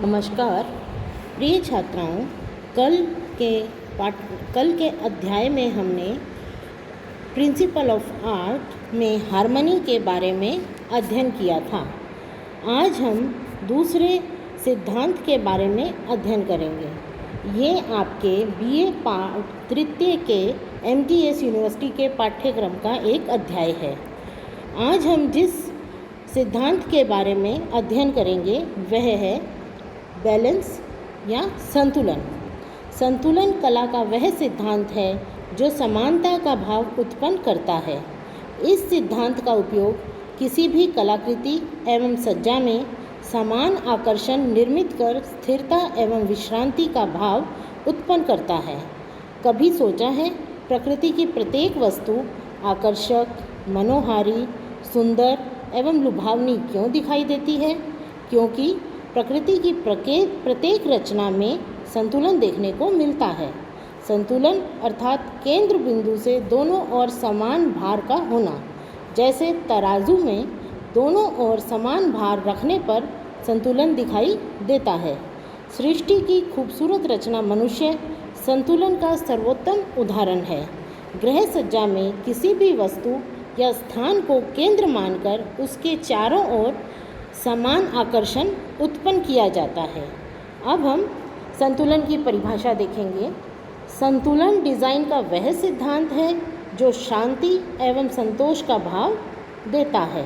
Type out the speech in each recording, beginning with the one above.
नमस्कार प्रिय छात्राओं। कल कल के अध्याय में हमने प्रिंसिपल ऑफ आर्ट में हार्मनी के बारे में अध्ययन किया था। आज हम दूसरे सिद्धांत के बारे में अध्ययन करेंगे। ये आपके बीए पार्ट तृतीय के एमटीएस यूनिवर्सिटी के पाठ्यक्रम का एक अध्याय है। आज हम जिस सिद्धांत के बारे में अध्ययन करेंगे वह है बैलेंस या संतुलन। संतुलन कला का वह सिद्धांत है जो समानता का भाव उत्पन्न करता है। इस सिद्धांत का उपयोग किसी भी कलाकृति एवं सज्जा में समान आकर्षण निर्मित कर स्थिरता एवं विश्रांति का भाव उत्पन्न करता है। कभी सोचा है प्रकृति की प्रत्येक वस्तु आकर्षक, मनोहारी, सुंदर एवं लुभावनी क्यों दिखाई देती है? क्योंकि प्रकृति की प्रत्येक रचना में संतुलन देखने को मिलता है। संतुलन अर्थात केंद्र बिंदु से दोनों ओर समान भार का होना। जैसे तराजू में दोनों ओर समान भार रखने पर संतुलन दिखाई देता है। सृष्टि की खूबसूरत रचना मनुष्य संतुलन का सर्वोत्तम उदाहरण है। गृह सज्जा में किसी भी वस्तु या स्थान को केंद्र मानकर उसके चारों ओर समान आकर्षण उत्पन्न किया जाता है। अब हम संतुलन की परिभाषा देखेंगे। संतुलन डिज़ाइन का वह सिद्धांत है जो शांति एवं संतोष का भाव देता है।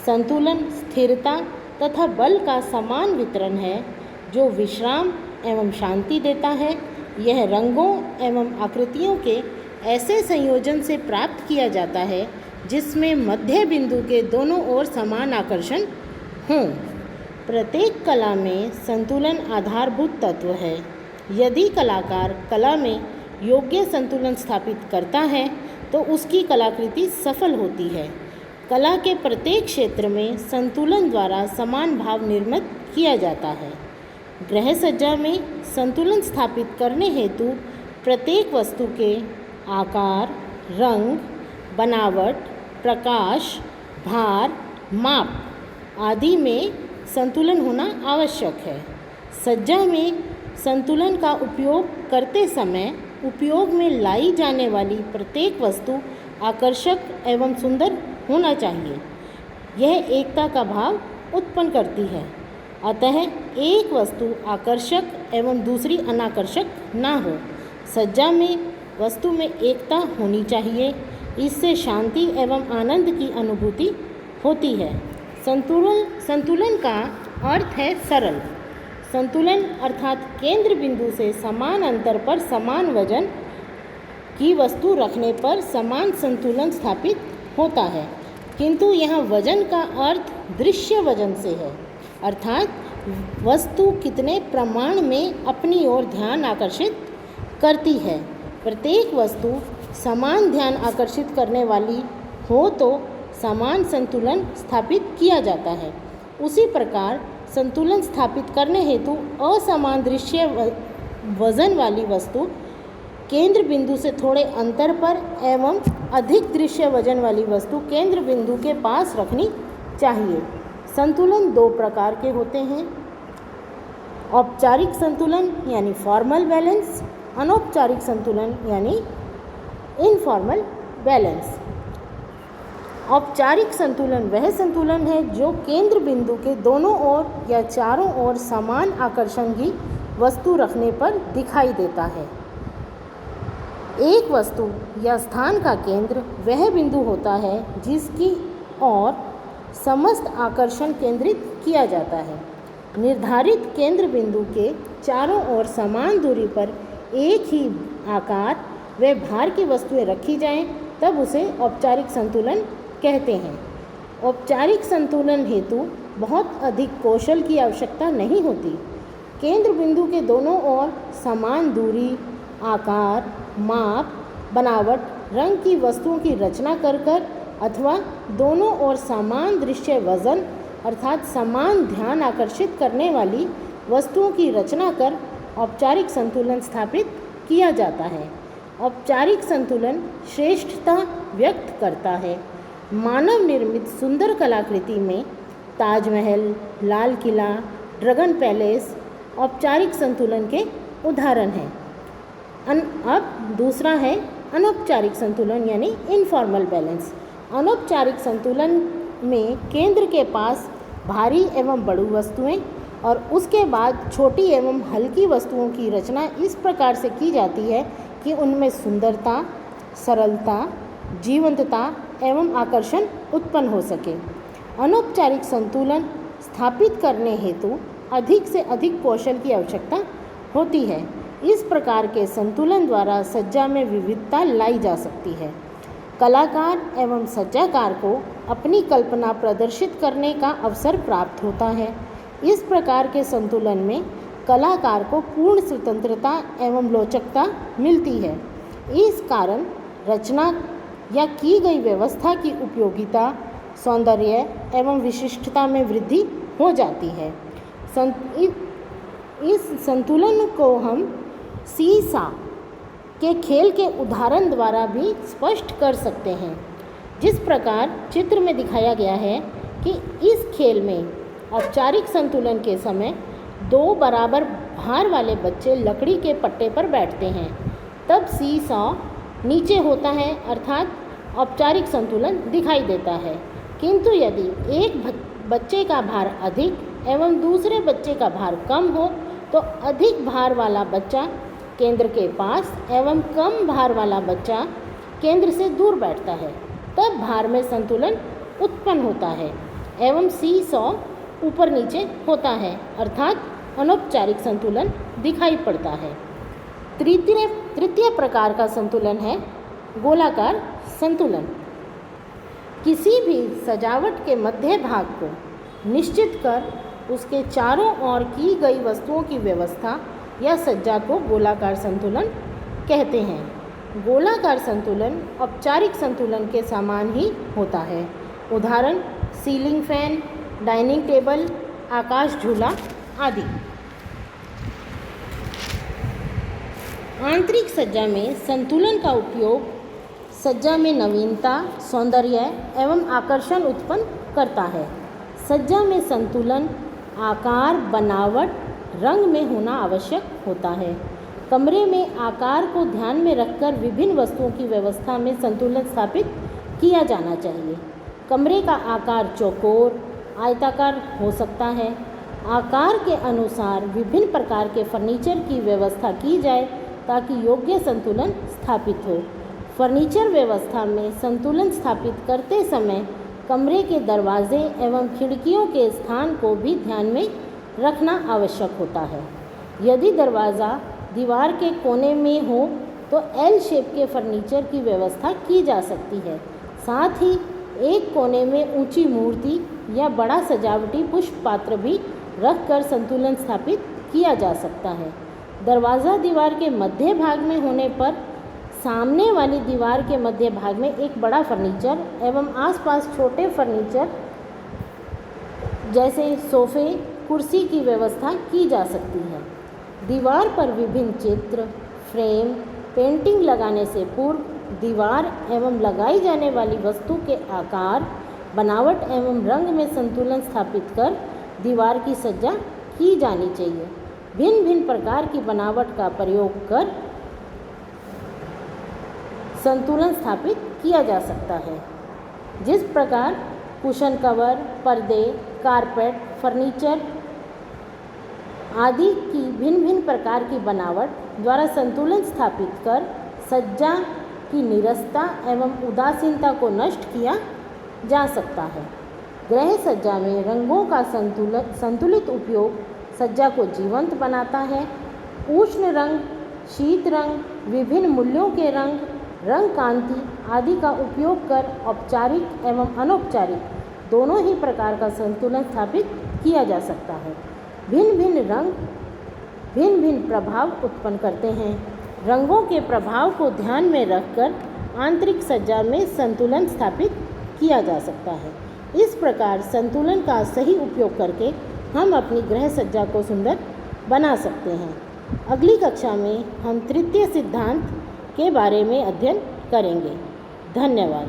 संतुलन स्थिरता तथा बल का समान वितरण है जो विश्राम एवं शांति देता है। यह रंगों एवं आकृतियों के ऐसे संयोजन से प्राप्त किया जाता है जिसमें मध्य बिंदु के दोनों ओर समान आकर्षण हों। प्रत्येक कला में संतुलन आधारभूत तत्व है। यदि कलाकार कला में योग्य संतुलन स्थापित करता है तो उसकी कलाकृति सफल होती है। कला के प्रत्येक क्षेत्र में संतुलन द्वारा समान भाव निर्मित किया जाता है। गृह सज्जा में संतुलन स्थापित करने हेतु प्रत्येक वस्तु के आकार, रंग, बनावट, प्रकाश, भार, माप आदि में संतुलन होना आवश्यक है। सज्जा में संतुलन का उपयोग करते समय उपयोग में लाई जाने वाली प्रत्येक वस्तु आकर्षक एवं सुंदर होना चाहिए। यह एकता का भाव उत्पन्न करती है। अतः एक वस्तु आकर्षक एवं दूसरी अनाकर्षक ना हो। सज्जा में वस्तु में एकता होनी चाहिए। इससे शांति एवं आनंद की अनुभूति होती है। संतुलन का अर्थ है सरल। संतुलन अर्थात केंद्र बिंदु से समान अंतर पर समान वजन की वस्तु रखने पर समान संतुलन स्थापित होता है। किंतु यहाँ वजन का अर्थ दृश्य वजन से है, अर्थात वस्तु कितने प्रमाण में अपनी ओर ध्यान आकर्षित करती है। प्रत्येक वस्तु समान ध्यान आकर्षित करने वाली हो तो समान संतुलन स्थापित किया जाता है। उसी प्रकार संतुलन स्थापित करने हेतु असमान दृश्य वजन वाली वस्तु केंद्र बिंदु से थोड़े अंतर पर एवं अधिक दृश्य वजन वाली वस्तु केंद्र बिंदु के पास रखनी चाहिए। संतुलन दो प्रकार के होते हैं, औपचारिक संतुलन यानी फॉर्मल बैलेंस, अनौपचारिक संतुलन यानी इनफॉर्मल बैलेंस। औपचारिक संतुलन वह संतुलन है जो केंद्र बिंदु के दोनों ओर या चारों ओर समान आकर्षण की वस्तु रखने पर दिखाई देता है। एक वस्तु या स्थान का केंद्र वह बिंदु होता है जिसकी ओर समस्त आकर्षण केंद्रित किया जाता है। निर्धारित केंद्र बिंदु के चारों ओर समान दूरी पर एक ही आकार व भार की वस्तुएं रखी जाएं, तब उसे औपचारिक संतुलन कहते हैं। औपचारिक संतुलन हेतु बहुत अधिक कौशल की आवश्यकता नहीं होती। केंद्र बिंदु के दोनों ओर समान दूरी, आकार, माप, बनावट, रंग की वस्तुओं की रचना कर अथवा दोनों ओर समान दृश्य वजन अर्थात समान ध्यान आकर्षित करने वाली वस्तुओं की रचना कर औपचारिक संतुलन स्थापित किया जाता है। औपचारिक संतुलन श्रेष्ठता व्यक्त करता है। मानव निर्मित सुंदर कलाकृति में ताजमहल, लाल किला, ड्रैगन पैलेस, औपचारिक संतुलन के उदाहरण हैं। अब दूसरा है अनौपचारिक संतुलन यानी इनफॉर्मल बैलेंस। अनौपचारिक संतुलन में केंद्र के पास भारी एवं बड़ी वस्तुएं और उसके बाद छोटी एवं हल्की वस्तुओं की रचना इस प्रकार से की जाती है कि उनमें सुंदरता, सरलता, जीवंतता एवं आकर्षण उत्पन्न हो सके। अनौपचारिक संतुलन स्थापित करने हेतु अधिक से अधिक कौशल की आवश्यकता होती है। इस प्रकार के संतुलन द्वारा सज्जा में विविधता लाई जा सकती है। कलाकार एवं सज्जाकार को अपनी कल्पना प्रदर्शित करने का अवसर प्राप्त होता है। इस प्रकार के संतुलन में कलाकार को पूर्ण स्वतंत्रता एवं लचकता मिलती है। इस कारण रचना या की गई व्यवस्था की उपयोगिता, सौंदर्य एवं विशिष्टता में वृद्धि हो जाती है। इस संतुलन को हम सीसा के खेल के उदाहरण द्वारा भी स्पष्ट कर सकते हैं। जिस प्रकार चित्र में दिखाया गया है कि इस खेल में औपचारिक संतुलन के समय दो बराबर भार वाले बच्चे लकड़ी के पट्टे पर बैठते हैं, तब सीसा नीचे होता है अर्थात औपचारिक संतुलन दिखाई देता है। किंतु यदि एक बच्चे का भार अधिक एवं दूसरे बच्चे का भार कम हो तो अधिक भार वाला बच्चा केंद्र के पास एवं कम भार वाला बच्चा केंद्र से दूर बैठता है, तब भार में संतुलन उत्पन्न होता है एवं सीसॉ ऊपर नीचे होता है अर्थात अनौपचारिक संतुलन दिखाई पड़ता है। तृतीय प्रकार का संतुलन है गोलाकार संतुलन। किसी भी सजावट के मध्य भाग को निश्चित कर उसके चारों ओर की गई वस्तुओं की व्यवस्था या सज्जा को गोलाकार संतुलन कहते हैं। गोलाकार संतुलन औपचारिक संतुलन के समान ही होता है। उदाहरण सीलिंग फैन, डाइनिंग टेबल, आकाश झूला आदि। आंतरिक सज्जा में संतुलन का उपयोग सज्जा में नवीनता, सौंदर्य एवं आकर्षण उत्पन्न करता है। सज्जा में संतुलन आकार, बनावट, रंग में होना आवश्यक होता है। कमरे में आकार को ध्यान में रखकर विभिन्न वस्तुओं की व्यवस्था में संतुलन स्थापित किया जाना चाहिए। कमरे का आकार चौकोर, आयताकार हो सकता है। आकार के अनुसार विभिन्न प्रकार के फर्नीचर की व्यवस्था की जाए ताकि योग्य संतुलन स्थापित हो। फर्नीचर व्यवस्था में संतुलन स्थापित करते समय कमरे के दरवाजे एवं खिड़कियों के स्थान को भी ध्यान में रखना आवश्यक होता है। यदि दरवाज़ा दीवार के कोने में हो तो एल शेप के फर्नीचर की व्यवस्था की जा सकती है। साथ ही एक कोने में ऊंची मूर्ति या बड़ा सजावटी पुष्प पात्र भी रखकर संतुलन स्थापित किया जा सकता है। दरवाज़ा दीवार के मध्य भाग में होने पर सामने वाली दीवार के मध्य भाग में एक बड़ा फर्नीचर एवं आसपास छोटे फर्नीचर जैसे सोफे, कुर्सी की व्यवस्था की जा सकती है। दीवार पर विभिन्न चित्र, फ्रेम, पेंटिंग लगाने से पूर्व दीवार एवं लगाई जाने वाली वस्तु के आकार, बनावट एवं रंग में संतुलन स्थापित कर दीवार की सज्जा की जानी चाहिए। भिन्न भिन्न प्रकार की बनावट का प्रयोग कर संतुलन स्थापित किया जा सकता है। जिस प्रकार कुशन कवर, पर्दे, कारपेट, फर्नीचर आदि की भिन्न भिन्न प्रकार की बनावट द्वारा संतुलन स्थापित कर सज्जा की नीरसता एवं उदासीनता को नष्ट किया जा सकता है। गृह सज्जा में रंगों का संतुलित उपयोग सज्जा को जीवंत बनाता है। उष्ण रंग, शीत रंग, विभिन्न मूल्यों के रंग, रंग कांति आदि का उपयोग कर औपचारिक एवं अनौपचारिक दोनों ही प्रकार का संतुलन स्थापित किया जा सकता है। भिन्न भिन्न रंग भिन्न भिन्न प्रभाव उत्पन्न करते हैं। रंगों के प्रभाव को ध्यान में रखकर आंतरिक सज्जा में संतुलन स्थापित किया जा सकता है। इस प्रकार संतुलन का सही उपयोग करके हम अपनी गृह सज्जा को सुंदर बना सकते हैं। अगली कक्षा में हम तृतीय सिद्धांत के बारे में अध्ययन करेंगे। धन्यवाद।